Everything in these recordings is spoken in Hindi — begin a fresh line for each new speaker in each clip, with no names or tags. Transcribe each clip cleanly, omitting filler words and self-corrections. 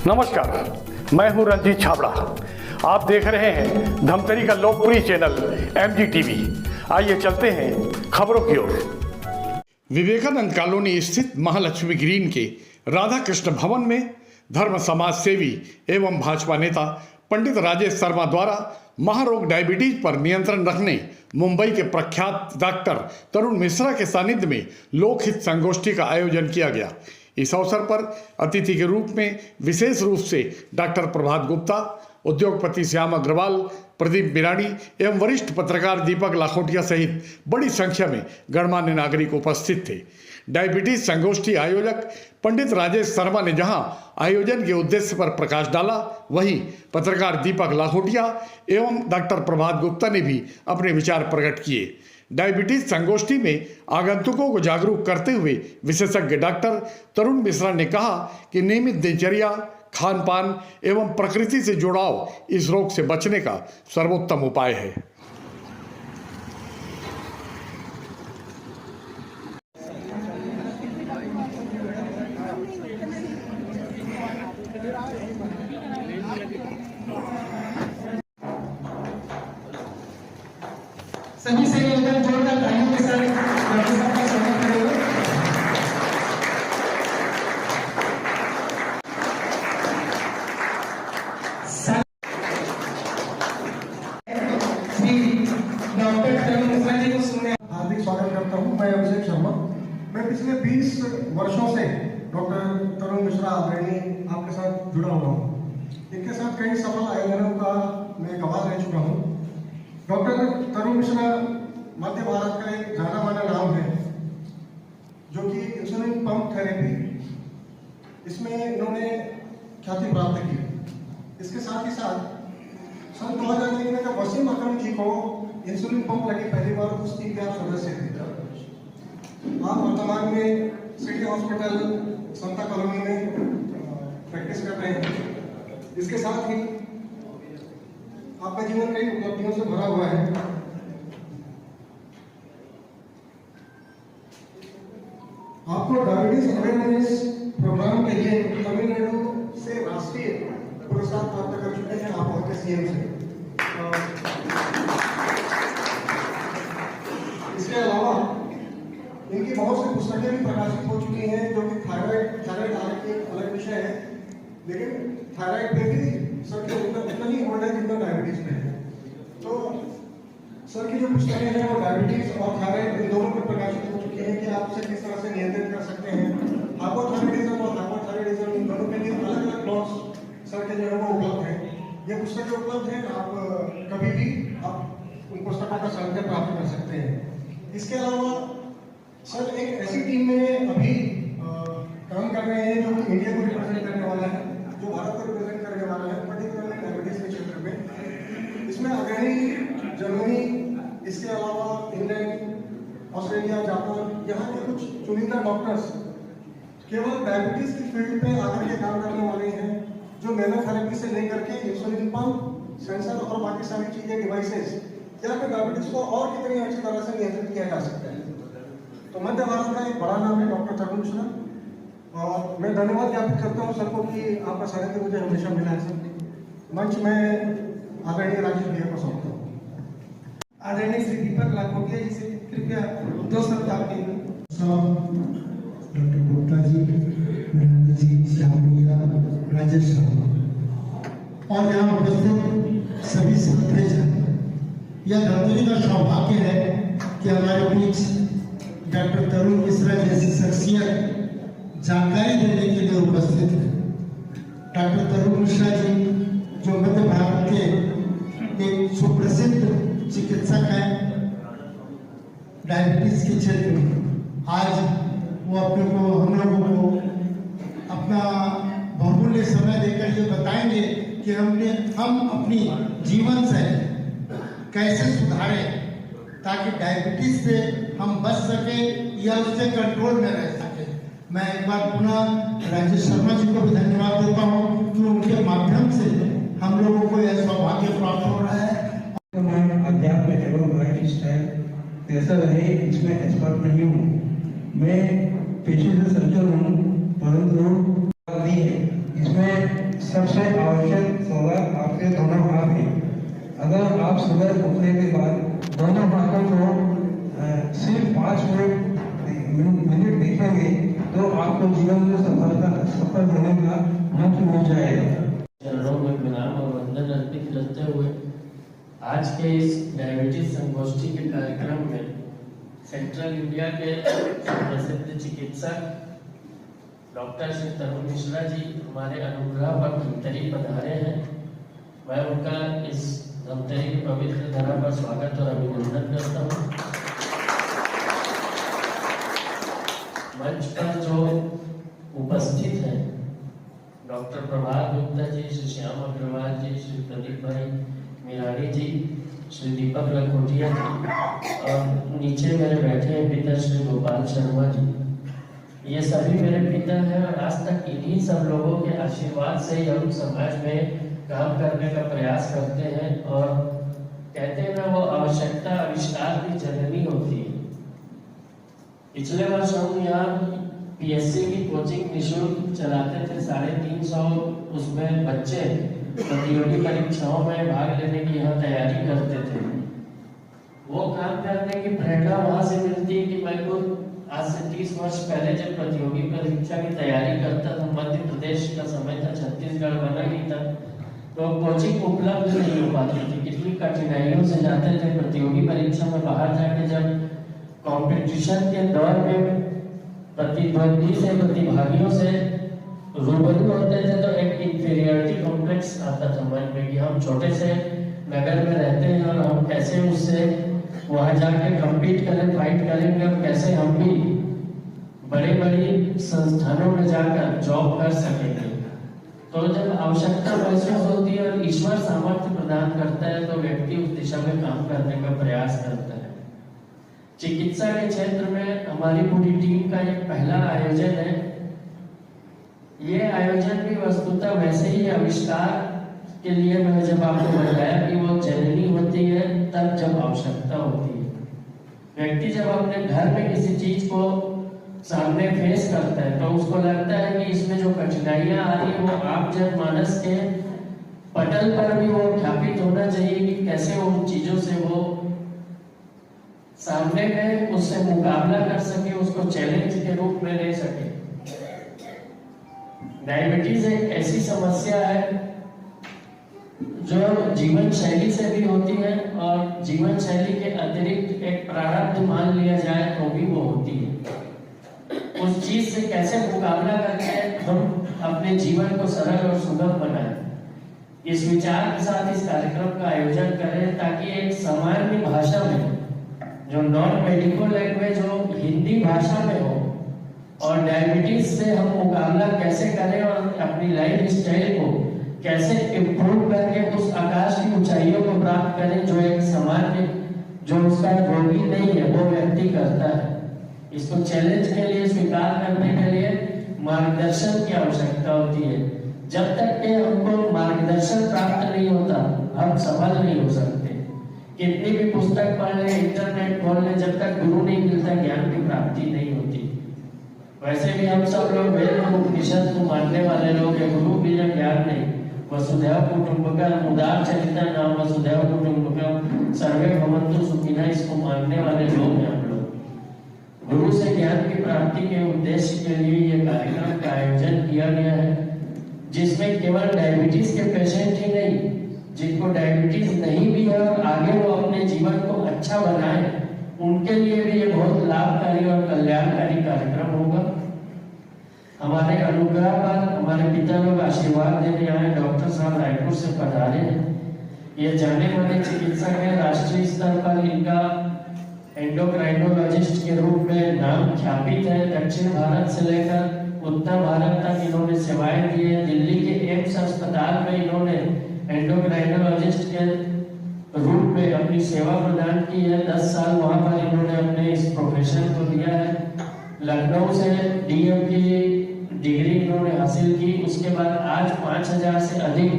नमस्कार, मैं हूं रंजीत छाबड़ा। आप देख रहे हैं धमतरी का लोकप्रिय चैनल MGTV। आइए चलते हैं खबरों की ओर। विवेकानंद कॉलोनी स्थित महालक्ष्मी ग्रीन के राधा कृष्ण भवन में धर्म समाज सेवी एवं भाजपा नेता पंडित राजेश शर्मा द्वारा महारोग डायबिटीज पर नियंत्रण रखने मुंबई के प्रख्यात डॉक्टर तरुण मिश्रा के सानिध्य में लोकहित संगोष्ठी का आयोजन किया गया। इस अवसर पर अतिथि के रूप में विशेष रूप से डॉक्टर प्रभात गुप्ता, उद्योगपति श्याम अग्रवाल, प्रदीप बिरानी एवं वरिष्ठ पत्रकार दीपक लाखोटिया सहित बड़ी संख्या में गणमान्य नागरिक उपस्थित थे। डायबिटीज संगोष्ठी आयोजक पंडित राजेश शर्मा ने जहां आयोजन के उद्देश्य पर प्रकाश डाला, वहीं पत्रकार दीपक लाखोटिया एवं डॉक्टर प्रभात गुप्ता ने भी अपने विचार प्रकट किए। डायबिटीज संगोष्ठी में आगंतुकों को जागरूक करते हुए विशेषज्ञ डॉक्टर तरुण मिश्रा ने कहा कि नियमित दिनचर्या, खान पान एवं प्रकृति से जुड़ाव इस रोग से बचने का सर्वोत्तम उपाय है।
सभी से निवेदन जोरदार तालियों के साथ डॉक्टर साहब का स्वागत करेंगे। श्री डॉक्टर तरुण मिश्रा जी को सुनने
हार्दिक स्वागत करता हूं। मैं अभिषेक शर्मा। मैं पिछले 20 वर्षों से डॉक्टर तरुण मिश्रा आपके साथ जुड़ा हुआ हूं। इनके साथ कई सफल आयोजनों का मैं गवाह रह चुका हूं। डॉक्टर तरुण मिश्रा मध्य भारत का एक जाना माना नाम है, जो कि इंसुलिन पंप थेरेपी, इसमें इन्होंने ख्याति प्राप्त की। इसके साथ ही साथ सन 2001 में जब वसीम अकरम जी को इंसुलिन पंप लगी पहली बार, उस टीम के आप सदस्य थे। आप वर्तमान में सिटी हॉस्पिटल संता कॉलोनी में प्रैक्टिस कर रहे हैं। इसके साथ ही आपका जीवन कई उपलब्धियों से भरा हुआ है। आपको डायबिटीज अवेयरनेस प्रोग्राम के लिए तमिलनाडु से राष्ट्रीय पुरस्कार प्राप्त कर चुके हैं आप वहां के CM से। इसके अलावा इनकी बहुत सी पुस्तकें भी प्रकाशित हो चुकी हैं, जो कि थायराइड आदि एक अलग विषय है, लेकिन थायराइड पे भी सर के उतना ही होल्ड है जितना डायबिटीज में है। तो सर की जो पुस्तकें हैं वो डायबिटीज और थायराइड इन दोनों पर प्रकाशित हो चुकी हैं कि आप उसे किस तरह से नियंत्रित कर सकते हैं। हाइपोथायराइडिज्म और हाइपोथायराइडिज्म इन दोनों के लिए अलग अलग प्लॉट्स सर के जो है वो उपलब्ध हैं। ये पुस्तकें उपलब्ध हैं, आप कभी भी आप उन पुस्तकों का संग्रह प्राप्त कर सकते हैं। इसके अलावा सर एक ऐसी टीम में अभी काम कर रहे हैं जो इंडिया को रिप्रेजेंट करने वाला है, जो भारत को रिप्रेजेंट करने वाला है, पर्टिकुलरली डायबिटीज के क्षेत्र में। इसमें अग्रणी जर्मनी, इसके अलावा इंग्लैंड, ऑस्ट्रेलिया, जापान, यहाँ के कुछ चुनिंदा डॉक्टर्स केवल डायबिटीज की फील्ड पे आकर के काम करने वाले हैं, जो मेनोथेरेपी से लेकर के इंसुलिन पंप, सेंसर और बाकी सारी चीजें, डिवाइसेस, या फिर डायबिटीज को और कितनी अच्छी तरह से नियंत्रित किया जा सकता है। तो मध्य भारत का एक बड़ा नाम है डॉक्टर तरुण मिश्रा, और मैं धन्यवाद ज्ञापित करता हूँ सर को कि आपका सानिध्य मुझे हमेशा मिला है। सर मंच में आदरणीय राजेश भैया को सौंपता हूँ।
आदरणीय श्री दीपक लाखोटिया जी से कृपया 2 शब्द आपके।
डॉक्टर गुप्ता जी, बिरानी जी, श्याम भैया, राजेश शर्मा और यहाँ उपस्थित सभी सदस्य, यह धमतरी का सौभाग्य है कि हमारे बीच डॉक्टर तरुण मिश्रा जैसी शख्सियत जानकारी देने के लिए उपस्थित है। डॉक्टर तरुण मिश्रा जी जो मध्य भारत के एक सुप्रसिद्ध चिकित्सक हैं डायबिटीज के क्षेत्र में, आज वो अपने को, हम लोगों को अपना बहुमूल्य समय देकर ये बताएंगे कि हम अपनी जीवन शैली कैसे सुधारें ताकि डायबिटीज से हम बच सके या उससे कंट्रोल में रह सके। मैं एक बार पुनः राजेश शर्मा जी को भी धन्यवाद देता हूँ कि उनके माध्यम से हम लोगों को यह सौभाग्य प्राप्त हो रहा है।
अध्यात्म एवं डायबिटीज है, ऐसा रहे इसमें एक्सपर्ट नहीं हूँ। मैं पेशे से सर्जन हूँ, परंतु इसमें सबसे आवश्यक सवाल आपके दोनों हाथ हैं। अगर आप सुबह उठने के बाद दोनों हाथों को सिर्फ 5 मिनट देखेंगे तो आपको जीवन में सफल होने का मंत्र मिल जाएगा।
चरणों में प्रणाम और वंदन अर्पित करते हुए आज के इस डायबिटीज संगोष्ठी के कार्यक्रम में सेंट्रल इंडिया के प्रसिद्ध चिकित्सक डॉक्टर श्री तरुण मिश्रा जी हमारे अनुग्रह पर धमतरी पधारे हैं। मैं उनका इस धमतरी की पवित्र धरा पर स्वागत और अभिनंदन करता हूँ। मंच पर जो उपस्थित हैं डॉक्टर प्रभात गुप्ता जी, श्री श्याम अग्रवाल जी, श्री प्रदीप भाई मिरानी जी, श्री दीपक लखोटिया जी और नीचे मेरे बैठे हैं पिता श्री गोपाल शर्मा जी। ये सभी मेरे पिता हैं और आज तक इन्हीं सब लोगों के आशीर्वाद से ही हम समाज में काम करने का प्रयास करते हैं। और कहते हैं ना, वो आवश्यकता आविष्कार की जननी होती है। पिछले वर्ष हम यहाँ पीएससी की कोचिंग निःशुल्क चलाते थे। 350 उसमें बच्चे प्रतियोगी परीक्षाओं में भाग लेने की यहाँ तैयारी करते थे। वो काम करने की प्रेरणा वहां से मिलती है कि मैं खुद आज से 30 वर्ष पहले जब प्रतियोगी परीक्षा की तैयारी करता था, मध्य प्रदेश का समय था, छत्तीसगढ़ बना ही था, तो कोचिंग उपलब्ध नहीं हो पाती थी। कितनी कठिनाइयों से जाते थे प्रतियोगी परीक्षा में। बाहर जाके जब कंपटीशन के दौर में प्रतिद्वंदी से, प्रतिभागियों से रूबरू होते थे तो एक इंफीरियरिटी कॉम्प्लेक्स आता था मन में कि हम छोटे से नगर में रहते हैं और हम कैसे उससे वहां जाके कम्पीट करें, फाइट करेंगे और कैसे हम भी बड़े बड़ी संस्थानों में जाकर जॉब कर सकेंगे। तो जब आवश्यकता महसूस होती है और ईश्वर सामर्थ्य प्रदान करता है तो व्यक्ति उस दिशा में काम करने का प्रयास करता है। चिकित्सा के क्षेत्र में हमारी पूरी टीम का ये पहला आयोजन है। ये आयोजन भी वस्तुतः वैसे ही आविष्कार के लिए मैंने जब आपको बताया कि वो जननी होती है तब जब आवश्यकता होती है। व्यक्ति जब अपने घर में किसी चीज को सामने फेस करता है तो उसको लगता है कि इसमें जो कठिनाइयां आ रही है वो आप जनमानस के पटल पर भी वो ख्यापित होना चाहिए कि कैसे उन चीजों से वो सामने में उससे मुकाबला कर सके, उसको चैलेंज के रूप में ले सके। डायबिटीज एक ऐसी समस्या है जो जीवन शैली से भी होती है और जीवन शैली के अतिरिक्त एक प्रारब्ध मान लिया जाए तो भी वो होती है। उस चीज से कैसे मुकाबला करके हम अपने जीवन को सरल और सुगम बनाएं, इस विचार के साथ इस कार्यक्रम का आयोजन करें ताकि एक सामान्य भाषा में, जो नॉन मेडिकल लैंग्वेज हो, हिंदी भाषा में हो, और डायबिटीज से हम मुकाबला कैसे करें और अपनी लाइफ स्टाइल को कैसे इम्प्रूव करके उस आकाश की ऊंचाइयों को प्राप्त करें जो एक सामान्य, जो उसका रोगी नहीं है, वो व्यक्ति करता है। इसको चैलेंज के लिए स्वीकार करने के लिए मार्गदर्शन की आवश्यकता होती है। जब तक कि हमको मार्गदर्शन प्राप्त नहीं होता हम सफल नहीं हो सकते। कितनी भी पुस्तक पढ़ ले, इंटरनेट खोल ले, जब तक गुरु नहीं मिलता ज्ञान की प्राप्ति नहीं होती। वैसे भी हम सब लोग वेद और उपनिषद को मानने वाले लोग हैं। गुरु बिना ज्ञान नहीं। वसुधैव कुटुंबकम उदार चरिता नाम वसुधैव कुटुंबकम सर्वे भवन्तु सुखिनः, इसको मानने वाले लोग हैं हम लोग। गुरु से ज्ञान की प्राप्ति के उद्देश्य के लिए ये कार्यक्रम का आयोजन किया गया है, जिसमें केवल डायबिटीज के पेशेंट ही नहीं, जिनको डायबिटीज नहीं भी है और आगे वो अपने जीवन को अच्छा बनाए, उनके लिए भी ये बहुत लाभकारी और कल्याणकारी कार्यक्रम होगा। हमारे अनुग्रह पर हमारे पिता लोग आशीर्वाद देने आए, डॉक्टर साहब रायपुर से पधारे हैं। ये जाने माने चिकित्सक है। राष्ट्रीय स्तर पर इनका एंडोक्राइनोलॉजिस्ट के रूप में नाम ख्यापित है। दक्षिण भारत से लेकर उत्तर भारत तक इन्होंने सेवाएं दी है। दिल्ली के एम्स अस्पताल में इन्होंने एंडोक्राइनोलॉजिस्ट के रूप में अपनी सेवा प्रदान की है। 10 साल वहां पर इन्होंने अपने इस प्रोफेशन को दिया है। लखनऊ से डीएम की डिग्री इन्होंने हासिल की। उसके बाद आज 5000 से अधिक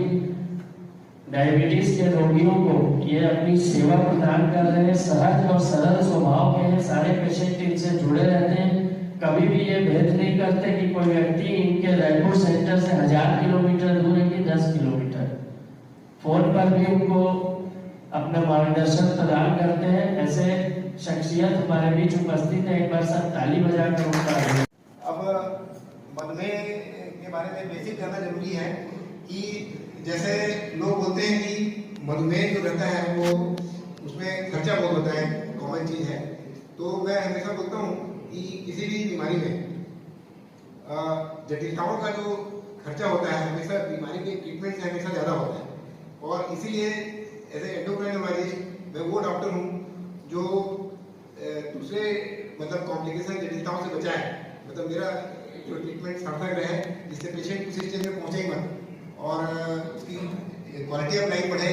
डायबिटीज के रोगियों को ये अपनी सेवा प्रदान कर रहे हैं। सहज और सरल स्वभाव के हैं। सारे पेशेंट इनसे जुड़े रहते हैं। कभी भी ये भेद नहीं करते कि कोई व्यक्ति इनके रायपुर सेंटर से 1000 किलोमीटर दूर है कि पर भी उनको अपना मार्गदर्शन प्रदान करते हैं। ऐसे शख्सियत हमारे बीच उपस्थित है, एक बार सब ताली बजाकर उनका।
अब मधुमेह के बारे में बेसिक जानना जरूरी है कि जैसे लोग बोलते हैं कि मधुमेह जो रहता है वो उसमें खर्चा बहुत होता है, कॉमन चीज़ है। तो मैं हमेशा बोलता हूँ कि किसी भी बीमारी में जटिलताओं का जो खर्चा होता है हमेशा बीमारी के ट्रीटमेंट से हमेशा ज़्यादा होता है। और इसीलिए एज ए एंडोक्राइनोलॉजिस्ट मैं वो डॉक्टर हूँ जो दूसरे मतलब कॉम्प्लिकेशन जटिलताओं से बचाए। मतलब मेरा जो ट्रीटमेंट सार्थक रहे जिससे पेशेंट उस स्टेज में पहुँचे ही मत और उसकी क्वालिटी ऑफ लाइफ बढ़े,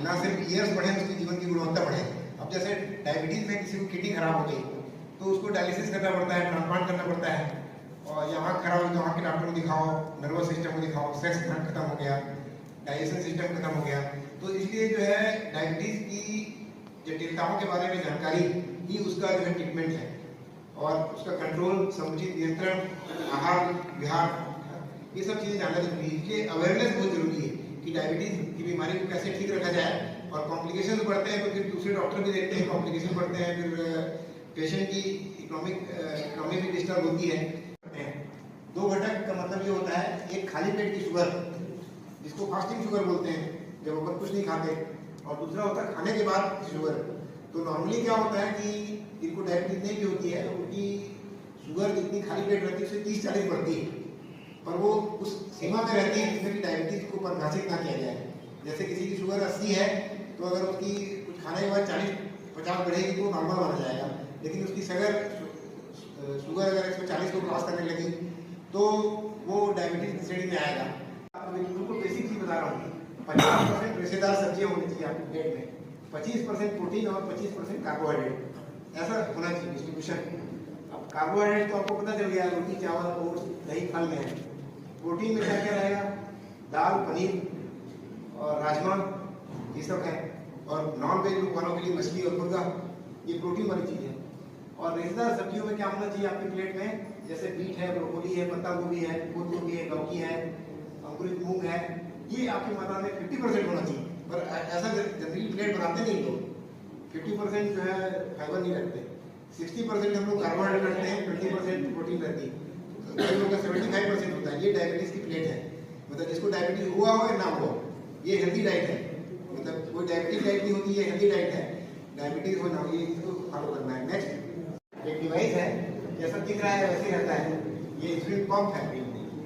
ना सिर्फ ईयर्स बढ़े, उसकी जीवन की गुणवत्ता बढ़े। अब जैसे डायबिटीज़ में किसी को किडनी खराब हो गई तो उसको डायलिसिस करना पड़ता है, ट्रांसप्लांट करना पड़ता है, और या आँख खराब हो तो आँख के डॉक्टर को दिखाओ, नर्वस सिस्टम को दिखाओ, सेक्स खत्म हो गया, डाइजेशन सिस्टम खत्म हो गया। तो इसलिए जो है डायबिटीज़ की जटिलताओं के बारे में जानकारी ही उसका जो है ट्रीटमेंट है, और उसका कंट्रोल, समुचित नियंत्रण, आहार विहार, ये सब चीज़ें जानना जरूरी है। इसलिए अवेयरनेस बहुत जरूरी है कि डायबिटीज़ की बीमारी को कैसे ठीक रखा जाए। और कॉम्प्लिकेशन बढ़ते हैं तो फिर दूसरे डॉक्टर भी देखते हैं, कॉम्प्लिकेशन बढ़ते हैं, फिर पेशेंट की इकोनॉमी भी डिस्टर्ब होती है। दो घटक का मतलब ये होता है, एक खाली पेट की शुगर जिसको फास्टिंग शुगर बोलते हैं जब ऊपर कुछ नहीं खाते, और दूसरा होता है खाने के बाद शुगर। तो नॉर्मली क्या होता है कि जिनको डायबिटीज नहीं भी होती है उनकी शुगर जितनी खाली पेट रहती है उससे 30-40 बढ़ती है, पर वो उस सीमा में रहती है जिसमें कि डायबिटीज को परिभाषित ना किया जाए। जैसे किसी की शुगर 80 है तो अगर उसकी कुछ खाने के बाद 40-50 बढ़ेगी तो नॉर्मल माना जाएगा, लेकिन उसकी शुगर अगर 140 को क्रॉस करने लगी तो वो डायबिटीज की श्रेणी में आएगा। बिल्कुल बेसिक चीज बता रहा हूँ, 50% रेशेदार सब्जियां होनी चाहिए आपके प्लेट में, 25% प्रोटीन और 25% कार्बोहाइड्रेट, ऐसा होना चाहिए डिस्ट्रीब्यूशन। अब कार्बोहाइड्रेट तो आपको पता चल गया, रोटी चावल ओट्स दही फल में है। प्रोटीन में क्या क्या रहेगा, दाल पनीर और राजमा, ये सब है। और नॉन वेज लोग वालों के लिए मछली और मुर्गा, ये प्रोटीन वाली चीज़ है। और रेशेदार सब्जियों में क्या होना चाहिए आपकी प्लेट में, जैसे बीट है, ब्रोकोली है, पत्ता गोभी है, फूल गोभी है, लौकी है, अंकुरित मूंग है, ये आपकी मात्रा में 50% होना चाहिए। पर ऐसा जनरली प्लेट बनाते नहीं लोग, 50% जो है फाइबर नहीं रखते, 60% हम लोग कार्बोहाइड्रेट रखते हैं, 20% प्रोटीन रहती है, कई लोगों का 75% होता है। ये डायबिटीज की प्लेट है, मतलब जिसको डायबिटीज हुआ हो या ना हो, ये हेल्दी डाइट है। मतलब कोई डायबिटीज डाइट नहीं होती, ये हेल्दी डाइट है। डायबिटीज हो ना हो, ये इसको फॉलो करना है। नेक्स्ट एक डिवाइस है, जैसा दिख रहा है वैसे रहता है, ये इंसुलिन पंप है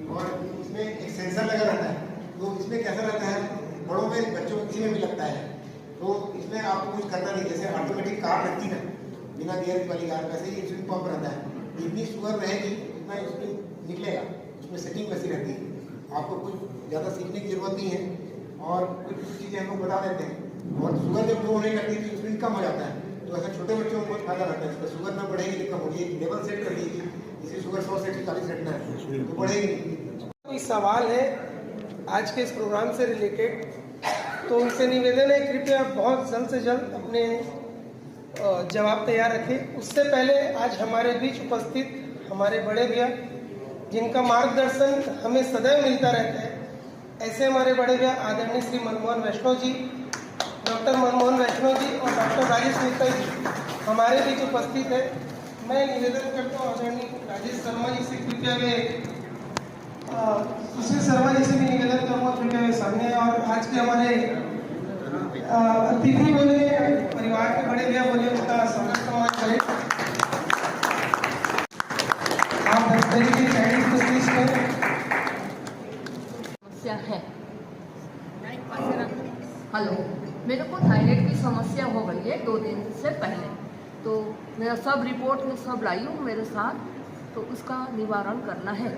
और इसमें एक सेंसर लगा रहता है। तो इसमें कैसा रहता है, बड़ों में बच्चों किसी में भी लगता है, तो इसमें आपको कुछ करना नहीं, जैसे ऑटोमेटिक कार रहती है बिना गियर वाली कार, वैसे ही इंसुलिन पंप रहता है। जितनी शुगर रहेगी उतना इंसुलिन निकलेगा, उसमें सेटिंग वैसी रहती है। आपको कुछ ज़्यादा सीखने की जरूरत नहीं है, और कुछ चीज़ें हम लोग बता देते हैं। और शुगर जब लो होने लगती है तो इंसुलिन कम हो जाता है, तो ऐसा छोटे बच्चों को बहुत फायदा रहता है। इसका शुगर ना बढ़ेगी कम होगी, एक लेवल सेट कर दीजिए, इसे शुगर 100 से 40 रखना है तो बढ़ेगी नहीं।
कोई सवाल है आज के इस प्रोग्राम से रिलेटेड तो उनसे निवेदन है कृपया बहुत जल्द से जल्द अपने जवाब तैयार रखें। उससे पहले आज हमारे बीच उपस्थित हमारे बड़े भैया जिनका मार्गदर्शन हमें सदैव मिलता रहता है, ऐसे हमारे बड़े भैया आदरणीय श्री मनमोहन वैष्णव जी, डॉक्टर मनमोहन वैष्णव जी और डॉक्टर राजेश मित्तल जी हमारे बीच उपस्थित है। मैं निवेदन करता हूँ आदरणीय राजेश शर्मा जी से कृपया वे सुशील शर्मा जी से भी निवेदन करूँगा कृपया वे सामने। और आज के हमारे अतिथि बोले, परिवार के बड़े भैया बोले, उनका सम्मान करें। आप नर्सरी के चाइल्ड स्पेशलिस्ट हैं।
समस्या है। हेलो, मेरे को थायराइड की समस्या हो गई है 2 दिन से पहले, तो मेरा सब रिपोर्ट में सब लाई हूँ मेरे साथ, तो उसका निवारण करना है।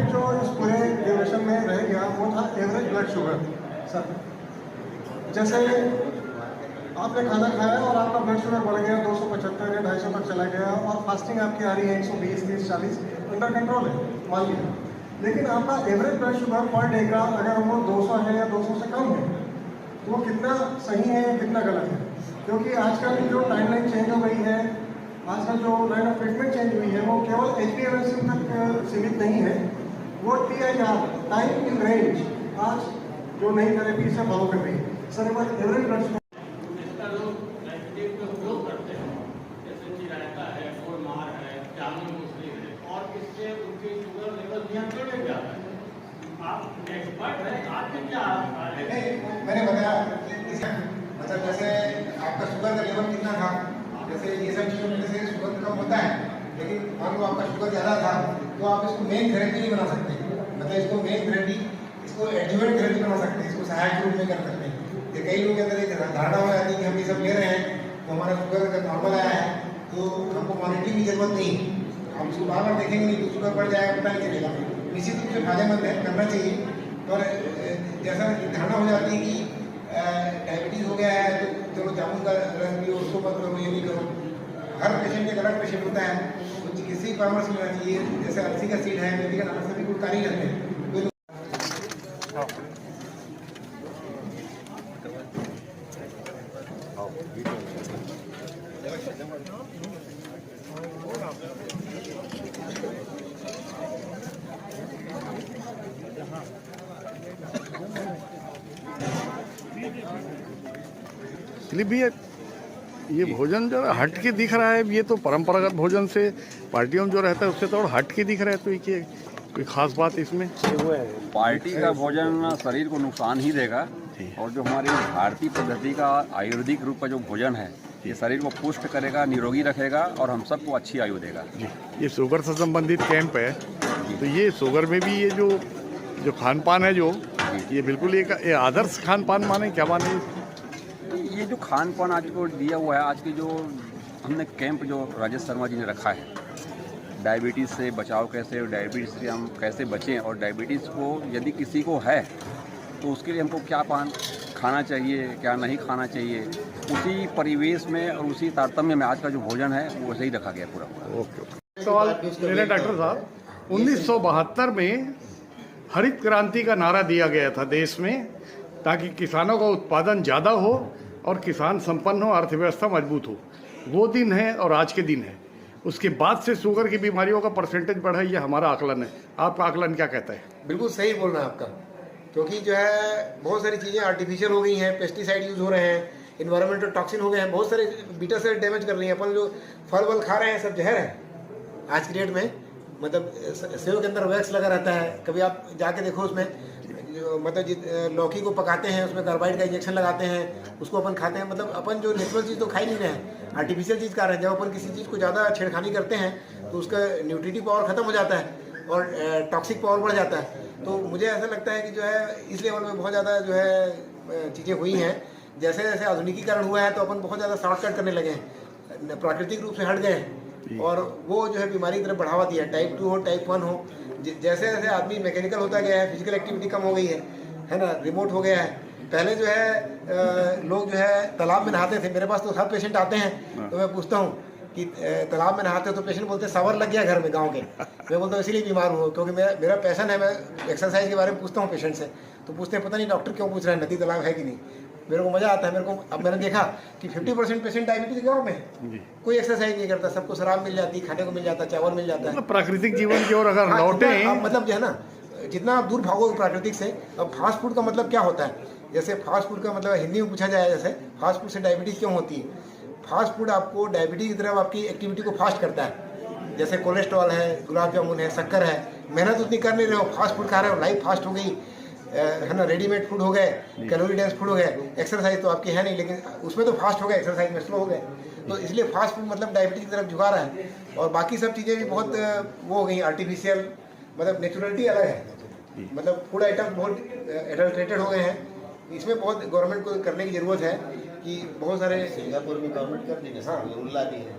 जो इस पूरे ड्यूरेशन में रह गया वो था एवरेज ब्लड शुगर। सर जैसे आपने खाना खाया और आपका ब्लड शुगर बढ़ गया 275 या 250 तक चला गया, और फास्टिंग आपकी आ रही है 120, 30, 40 अंडर कंट्रोल है मान लिया, लेकिन आपका average blood sugar per day का अगर वो 200 है या 200 से कम है तो वो कितना सही है या कितना गलत है। क्योंकि आजकल जो टाइमलाइन चेंज हो गई है, आजकल जो लाइन ऑफ ट्रीटमेंट चेंज हुई है, वो केवल HbA1c तक सीमित नहीं है, वो TIR टाइम इन रेंज आज जो नई थेरेपी से फॉलो कर रही है। सर एवरेज ब्लड शुगर मैंने बताया मतलब जैसे आपका शुगर का लेवल कितना था, जैसे ये सब चीज़ों में से शुगर कम होता है, लेकिन मान लो आपका शुगर ज़्यादा था तो आप इसको मेन थेरेपी नहीं बना सकते, मतलब इसको मेन थेरेपी, इसको एडजुवेंट थेरेपी बना सकते हैं, इसको सहायक रूप में कर सकते हैं। ये कई लोगों के अंदर एक धारणा हो जाती है कि हम ये सब ले रहे हैं तो हमारा शुगर अगर नॉर्मल आया है तो हमको मॉनिटरिंग की जरूरत नहीं, हम उसको बार बार देखेंगे नहीं तो शुगर बढ़ जाएगा, पता नहीं चलेगा। निश्चित रूप से फायदेमंद है, करना चाहिए। और जैसा धारणा हो जाती है कि डायबिटीज़ हो गया है तो चलो जामुन का रस पियो, उसको मत करो, ये नहीं करो। हर पेशेंट एक अलग पेशेंट होता है, तो चिकित्सीय परामर्श मिलना चाहिए। जैसे अलसी का सीड है, मेथी का नाम सभी गुणकारी रहते हैं।
दिलीप भैया, ये भोजन जो हट के दिख रहा है, ये तो परंपरागत भोजन से पार्टियों में जो रहता है उससे थोड़ा हट के दिख रहा है, तो ये कोई खास बात इसमें?
पार्टी का भोजन शरीर को नुकसान ही देगा, और जो हमारी भारतीय पद्धति का आयुर्वेदिक रूप का जो भोजन है ये शरीर को पुष्ट करेगा, निरोगी रखेगा और हम सबको अच्छी आयु देगा।
ये शुगर से संबंधित कैंप है, तो ये शुगर में भी ये जो खान पान है, जो ये बिल्कुल एक आदर्श खान पान माने, क्या माने?
ये जो खान पान आज को दिया हुआ है, आज की जो हमने कैंप जो राजेश शर्मा जी ने रखा है, डायबिटीज़ से बचाव कैसे, डायबिटीज़ से हम कैसे बचें, और डायबिटीज़ को यदि किसी को है तो उसके लिए हमको क्या पान खाना चाहिए, क्या नहीं खाना चाहिए, उसी परिवेश में और उसी तारतम्य में आज का जो भोजन है वो वैसे ही रखा गया पूरा।
ओके। सवाल मेरे डॉक्टर साहब, 1972 में हरित क्रांति का नारा दिया गया था देश में, ताकि किसानों का उत्पादन ज़्यादा हो और किसान संपन्न हो, अर्थव्यवस्था मजबूत हो। वो दिन है और आज के दिन है। उसके बाद से शुगर की बीमारियों का परसेंटेज बढ़ा, ये हमारा आकलन है। आपका आकलन क्या कहता है?
बिल्कुल सही बोल रहे हैं आपका, क्योंकि जो है बहुत सारी चीज़ें आर्टिफिशियल हो गई हैं, पेस्टिसाइड यूज़ हो रहे हैं, इन्वायरमेंटल टॉक्सिन हो गए हैं, बहुत सारे बीटा सेल डैमेज कर रही हैं। अपन जो फल वल खा रहे हैं सब जहर है आज की डेट में। मतलब सेव के अंदर वैक्स लगा रहता है, कभी आप जाके देखो उसमें मतलब लौकी को पकाते हैं उसमें कार्बाइड का इंजेक्शन लगाते हैं, उसको अपन खाते हैं। मतलब अपन जो नेचुरल चीज़ तो खा ही नहीं रहे हैं, आर्टिफिशियल चीज़ खा रहे हैं। जब अपन किसी चीज़ को ज़्यादा छेड़खानी करते हैं तो उसका न्यूट्रिटिव पावर ख़त्म हो जाता है और टॉक्सिक पावर बढ़ जाता है। तो मुझे ऐसा लगता है कि जो है इस लेवल में बहुत ज़्यादा जो है चीज़ें हुई हैं। जैसे जैसे आधुनिकीकरण हुआ है तो अपन बहुत ज़्यादा शॉर्टकट करने लगे हैं, प्राकृतिक रूप से हट गए हैं और वो जो है बीमारी की तरफ बढ़ावा दिया। टाइप 2 हो, टाइप 1 हो, जैसे जैसे आदमी मैकेनिकल होता गया है, फिजिकल एक्टिविटी कम हो गई है ना, रिमोट हो गया है। पहले जो है लोग जो है तालाब में नहाते थे। मेरे पास तो सब पेशेंट आते हैं तो मैं पूछता हूँ कि तालाब में नहाते हो तो पेशेंट बोलते हैं सावर लग गया घर में गांव के। मैं बोलता हूँ इसीलिए बीमार हूँ, क्योंकि मेरा पैशन है। मैं एक्सरसाइज के बारे में पूछता हूँ पेशेंट से, तो पूछते हैं पता नहीं डॉक्टर क्यों पूछ रहे हैं नदी तालाब है कि नहीं। मेरे को मजा आता है। मेरे को अब मैंने देखा कि 50% पेशेंट डायबिटीज गाँव में है, कोई एक्सरसाइज नहीं करता, सबको शराब मिल जाती, खाने को मिल जाता, चावल मिल जाता है।
प्राकृतिक जीवन की ओर अगर लौटे,
मतलब जो है ना, जितना आप दूर भागोगे प्राकृतिक से। अब फास्ट फूड का मतलब क्या होता है? जैसे फास्ट फूड का मतलब हिंदी में पूछा जाए, जैसे फास्ट फूड से डायबिटीज क्यों होती है? फास्ट फूड आपको डायबिटीज की तरफ आपकी एक्टिविटी को फास्ट करता है। जैसे कोलेस्ट्रॉल है, गुलाब जामुन है, शक्कर है, मेहनत उतनी कर नहीं रहे हो, फास्ट फूड खा रहे हो, लाइफ फास्ट हो गई है ना, रेडीमेड फूड हो गए, कैलोरी डेंस फूड हो गए। एक्सरसाइज तो आपकी है नहीं, लेकिन उसमें तो फास्ट हो गए, एक्सरसाइज में स्लो हो गए। तो इसलिए फास्ट फूड मतलब डायबिटीज की तरफ झुका रहा है। और बाकी सब चीज़ें भी बहुत वो हो गई आर्टिफिशियल, मतलब नेचुरलिटी अलग है। मतलब फूड आइटम बहुत एडल्ट्रेटेड हो गए हैं। इसमें बहुत गवर्नमेंट को करने की ज़रूरत है कि बहुत सारे
सिंगापुर में गवर्नमेंट कर दी, हाँ, रूल ला दी है।